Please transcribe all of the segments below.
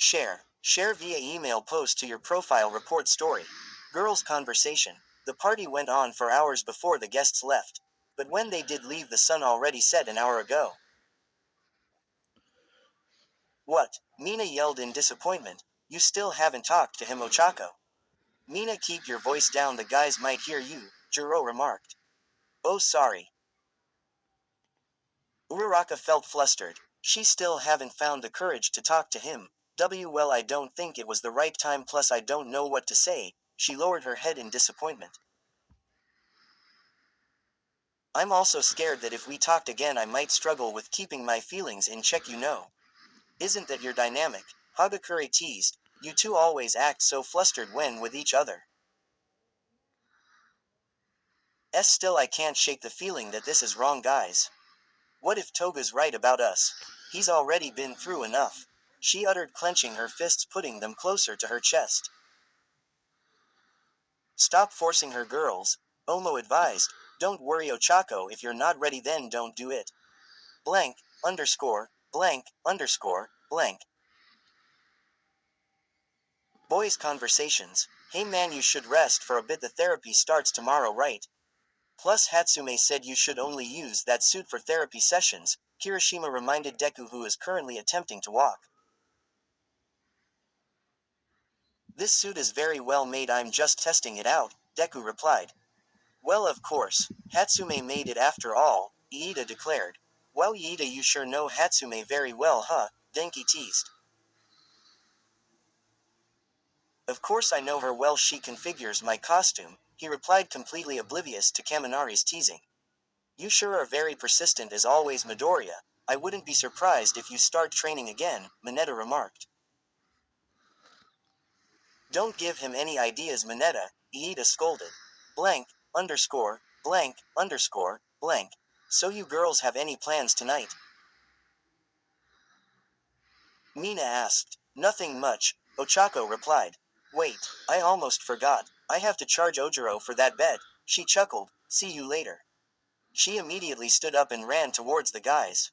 Share. Share via email post to your profile report story. Girls' conversation. The party went on for hours before the guests left. But when they did leave, the sun already set an hour ago. What? Mina yelled in disappointment. You still haven't talked to him, Ochako. Mina, keep your voice down, the guys might hear you, Jiro remarked. Oh, sorry. Uraraka felt flustered. She still haven't found the courage to talk to him. Well, I don't think it was the right time, plus I don't know what to say. She lowered her head in disappointment. I'm also scared that if we talked again I might struggle with keeping my feelings in check, you know. Isn't that your dynamic? Hagakure teased. You two always act so flustered when with each other. Still I can't shake the feeling that this is wrong, guys. What if Toga's right about us? He's already been through enough. She uttered, clenching her fists, putting them closer to her chest. Stop forcing her, girls, Omo advised. Don't worry, Ochako, if you're not ready then don't do it. Blank, underscore, blank, underscore, blank. Boys' conversations. Hey man, you should rest for a bit, the therapy starts tomorrow, right? Plus Hatsume said you should only use that suit for therapy sessions, Kirishima reminded Deku, who is currently attempting to walk. This suit is very well made, I'm just testing it out, Deku replied. Well, of course, Hatsume made it after all, Iida declared. Well, Iida, you sure know Hatsume very well, huh? Denki teased. Of course I know her well, she configures my costume, he replied, completely oblivious to Kaminari's teasing. You sure are very persistent as always, Midoriya. I wouldn't be surprised if you start training again, Mineta remarked. Don't give him any ideas, Mineta, Iida scolded. Blank, underscore, blank, underscore, blank. So you girls have any plans tonight? Mina asked. Nothing much, Ochako replied. Wait, I almost forgot. I have to charge Ojiro for that bed, she chuckled. See you later. She immediately stood up and ran towards the guys.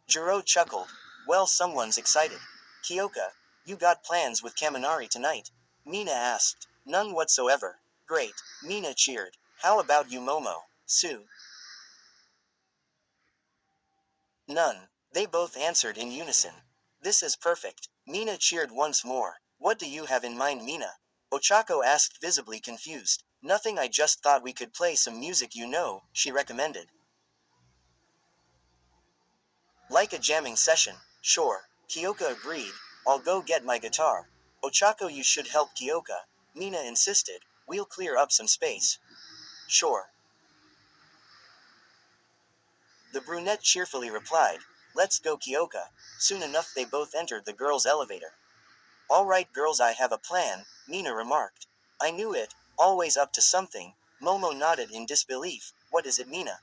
Jiro chuckled. Well, someone's excited. Kyoka, you got plans with Kaminari tonight? Mina asked. None whatsoever. Great, Mina cheered. How about you, Momo? Sue? None. They both answered in unison. This is perfect. Mina cheered once more. What do you have in mind, Mina? Ochako asked, visibly confused. Nothing, I just thought we could play some music, you know, she recommended. Like a jamming session, sure, Kyoka agreed. I'll go get my guitar. Ochako, you should help Kyoka, Mina insisted. We'll clear up some space. Sure. The brunette cheerfully replied. Let's go, Kyoka. Soon enough they both entered the girls' elevator. All right, girls, I have a plan, Mina remarked. I knew it, always up to something. Momo nodded in disbelief. What is it, Mina?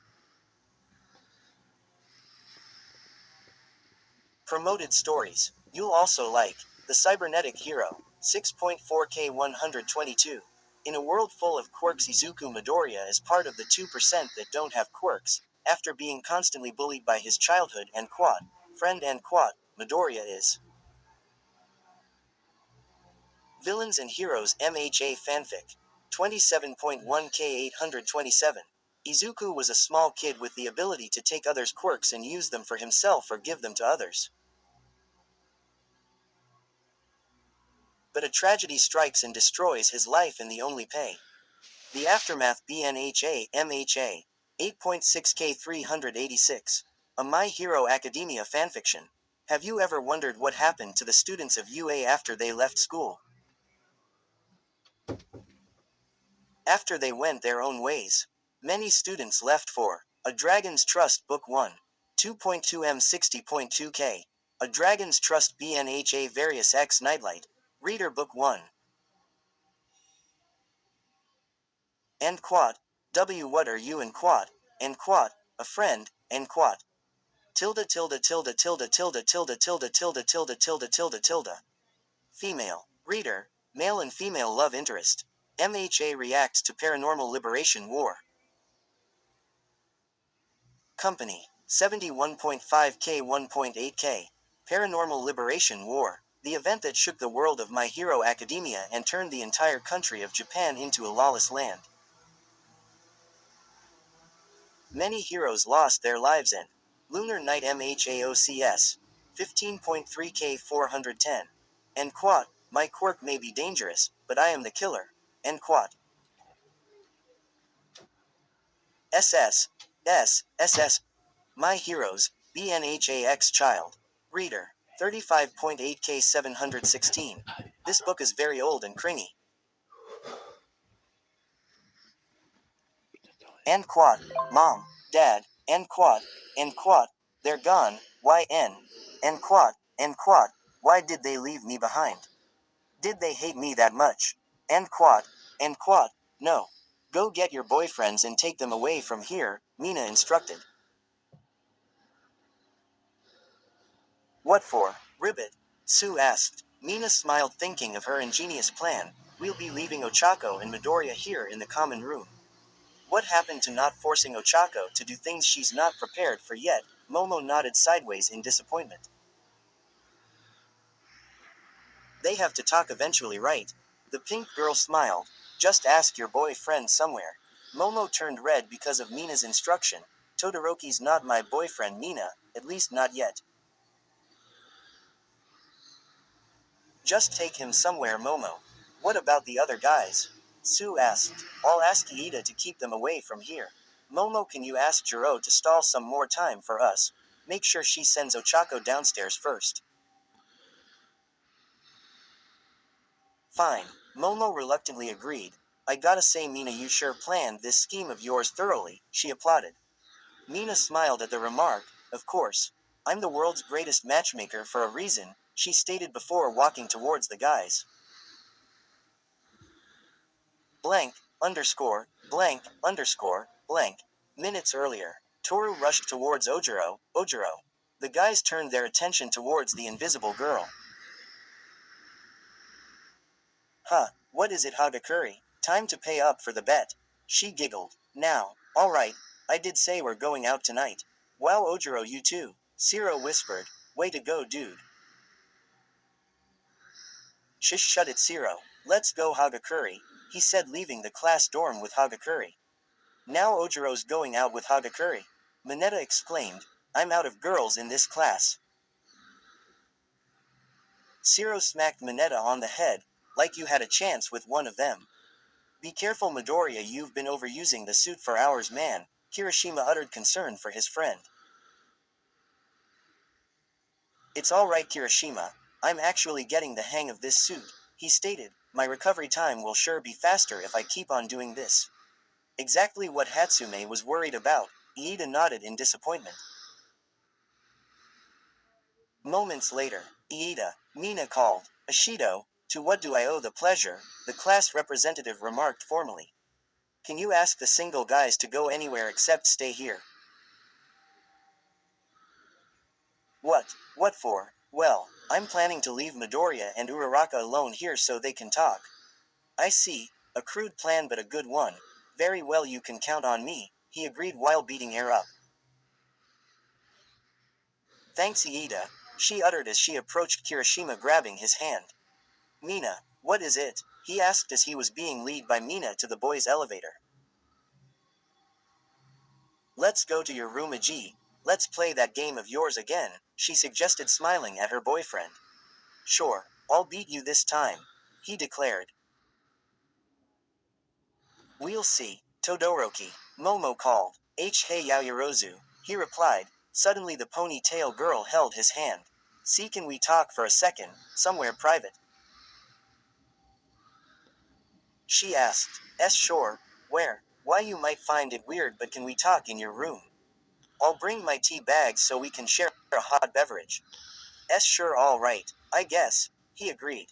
Promoted stories. You'll also like The Cybernetic Hero, 6.4K 122. In a world full of quirks, Izuku Midoriya is part of the 2% that don't have quirks. After being constantly bullied by his childhood and friend Midoriya is. Villains and Heroes MHA Fanfic. 27.1K 827. Izuku was a small kid with the ability to take others' quirks and use them for himself or give them to others. But a tragedy strikes and destroys his life in the only pay. The Aftermath BNHA MHA 8.6K 386. A My Hero Academia fanfiction. Have you ever wondered what happened to the students of UA after they left school? After they went their own ways. Many students left for A Dragon's Trust Book 1. 2.2M 60.2K. A Dragon's Trust BNHA Various X Nightlight. Reader Book 1. And what are you and and a friend, and tilde tilde tilde tilde tilde tilde tilde tilde tilde tilde tilde tilde. Female. Reader, male and female love interest. MHA reacts to Paranormal Liberation War. Company. 71.5K 1.8K. Paranormal Liberation War. The event that shook the world of My Hero Academia and turned the entire country of Japan into a lawless land. Many heroes lost their lives in Lunar Night MHAOCS 15.3K 410. And quote, my quirk may be dangerous, but I am the killer. End quote. SS. SS. My Heroes, BNHAX Child. Reader. 35.8K 716. This book is very old and cringy. And quad. Mom. Dad. And quad. And quad. They're gone. YN. And quad. And quad. Why did they leave me behind? Did they hate me that much? And quad. And quad. No. Go get your boyfriends and take them away from here, Mina instructed. What for, Ribbit? Sue asked. Mina smiled, thinking of her ingenious plan. We'll be leaving Ochako and Midoriya here in the common room. What happened to not forcing Ochako to do things she's not prepared for yet? Momo nodded sideways in disappointment. They have to talk eventually, right? The pink girl smiled. Just ask your boyfriend somewhere. Momo turned red because of Mina's instruction. Todoroki's not my boyfriend, Mina, at least not yet. Just take him somewhere, Momo. What about the other guys? Sue asked. I'll ask Iida to keep them away from here. Momo, can you ask Jiro to stall some more time for us? Make sure she sends Ochako downstairs first. Fine. Momo reluctantly agreed. I gotta say, Mina, you sure planned this scheme of yours thoroughly, she applauded. Mina smiled at the remark. Of course. I'm the world's greatest matchmaker for a reason, she stated before walking towards the guys. Blank, underscore, blank, underscore, blank. Minutes earlier, Toru rushed towards Ojiro. The guys turned their attention towards the invisible girl. Huh, what is it, Hagakuri? Time to pay up for the bet. She giggled. Now, alright, I did say we're going out tonight. Wow, Ojiro, you too, Siro whispered. Way to go, dude. Shish, shut it, Siro. Let's go, Hagakuri, he said, leaving the class dorm with Hagakuri. Now Ojiro's going out with Hagakuri. Mineta exclaimed. I'm out of girls in this class. Siro smacked Mineta on the head, like you had a chance with one of them. Be careful, Midoriya, you've been overusing the suit for hours, man, Kirishima uttered, concern for his friend. It's alright, Kirishima. I'm actually getting the hang of this suit, he stated. My recovery time will sure be faster if I keep on doing this. Exactly what Hatsume was worried about. Iida nodded in disappointment. Moments later, Iida, Mina called. Ashido, to what do I owe the pleasure? The class representative remarked formally. Can you ask the single guys to go anywhere except stay here? What? What for? Well, I'm planning to leave Midoriya and Uraraka alone here so they can talk. I see, a crude plan but a good one. Very well, you can count on me, he agreed while beating air up. Thanks, Iida, she uttered as she approached Kirishima, grabbing his hand. Mina, what is it? He asked as he was being led by Mina to the boys' elevator. Let's go to your room, Aji. Let's play that game of yours again, she suggested, smiling at her boyfriend. Sure, I'll beat you this time, he declared. We'll see, Todoroki, Momo called. Hey Yaoyorozu, he replied. Suddenly the ponytail girl held his hand. See, can we talk for a second, somewhere private? She asked. Sure. Where? Why, you might find it weird, but can we talk in your room? I'll bring my tea bag so we can share a hot beverage. Sure, all right, I guess, he agreed.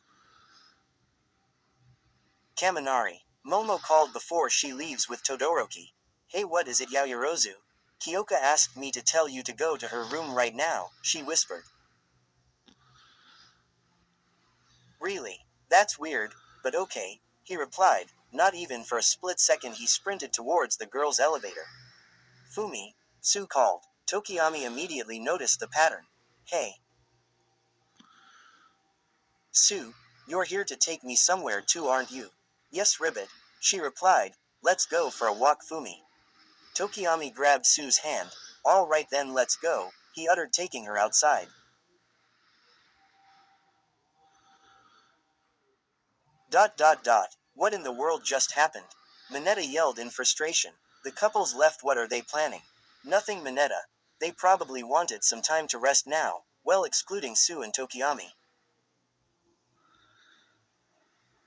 Kaminari, Momo called before she leaves with Todoroki. Hey, what is it, Yaoyorozu? Kyoka asked me to tell you to go to her room right now, she whispered. Really? That's weird, but okay, he replied. Not even for a split second he sprinted towards the girls' elevator. Fumi, Sue called. Tokiyami immediately noticed the pattern. Hey, Sue, you're here to take me somewhere too, aren't you? Yes, Ribbit, she replied. Let's go for a walk, Fumi. Tokiyami grabbed Sue's hand. All right then, let's go, he uttered, taking her outside. What in the world just happened? Mineta yelled in frustration. The couple's left, what are they planning? Nothing, Mineta. They probably wanted some time to rest now, well, excluding Sue and Tokiyami.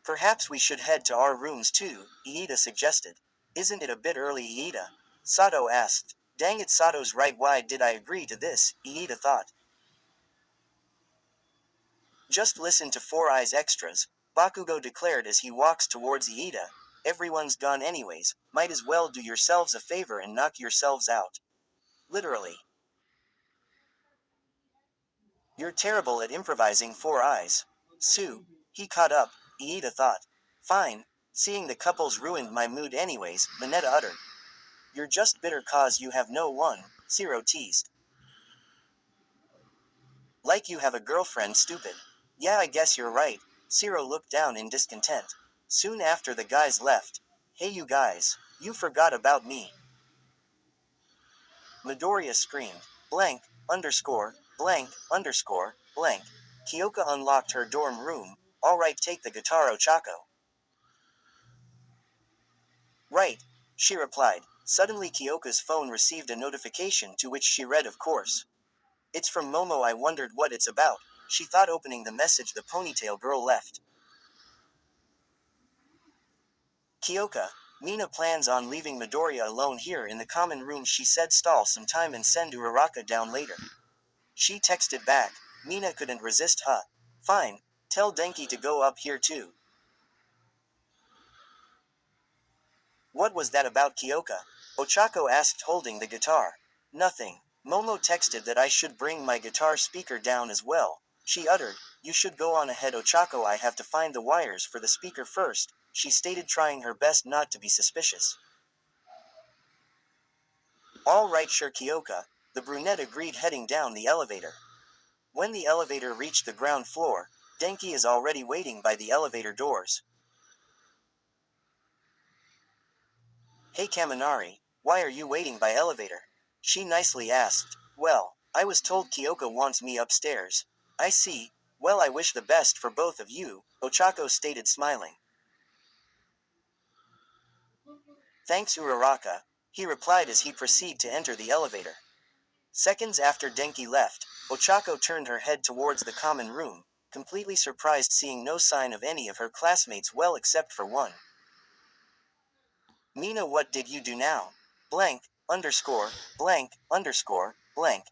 Perhaps we should head to our rooms too, Iida suggested. Isn't it a bit early, Iida? Sato asked. Dang it, Sato's right, why did I agree to this, Iida thought. Just listen to Four Eyes Extras, Bakugo declared as he walks towards Iida. Everyone's gone anyways, might as well do yourselves a favor and knock yourselves out. Literally. You're terrible at improvising, Four Eyes. Sue, he caught up, Iida thought. Fine, seeing the couple's ruined my mood anyways, Mineta uttered. You're just bitter cause you have no one, Zero teased. Like you have a girlfriend, stupid. Yeah, I guess you're right. Zero looked down in discontent. Soon after the guys left. Hey you guys, you forgot about me. Midoriya screamed. Blank, underscore, blank, underscore, blank. Kyoka unlocked her dorm room. Alright, take the guitar, Ochako. Right, she replied. Suddenly Kyoka's phone received a notification to which she read, of course. It's from Momo, I wondered what it's about. She thought, opening the message the ponytail girl left. Kyoka, Mina plans on leaving Midoriya alone here in the common room, she said, stall some time and send Uraraka down later. She texted back. Mina couldn't resist, huh? Fine, tell Denki to go up here too. What was that about, Kyoka? Ochako asked, holding the guitar. Nothing. Momo texted that I should bring my guitar speaker down as well. She uttered. You should go on ahead, Ochako, I have to find the wires for the speaker first, she stated, trying her best not to be suspicious. All right, sure, Kyoka, the brunette agreed, heading down the elevator. When the elevator reached the ground floor, Denki is already waiting by the elevator doors. Hey Kaminari, why are you waiting by elevator? She nicely asked. Well, I was told Kyoka wants me upstairs. I see. Well, I wish the best for both of you, Ochako stated, smiling. Thanks, Uraraka, he replied as he proceeded to enter the elevator. Seconds after Denki left, Ochako turned her head towards the common room, completely surprised seeing no sign of any of her classmates, well except for one. Mina, what did you do now? Blank, underscore, blank, underscore, blank.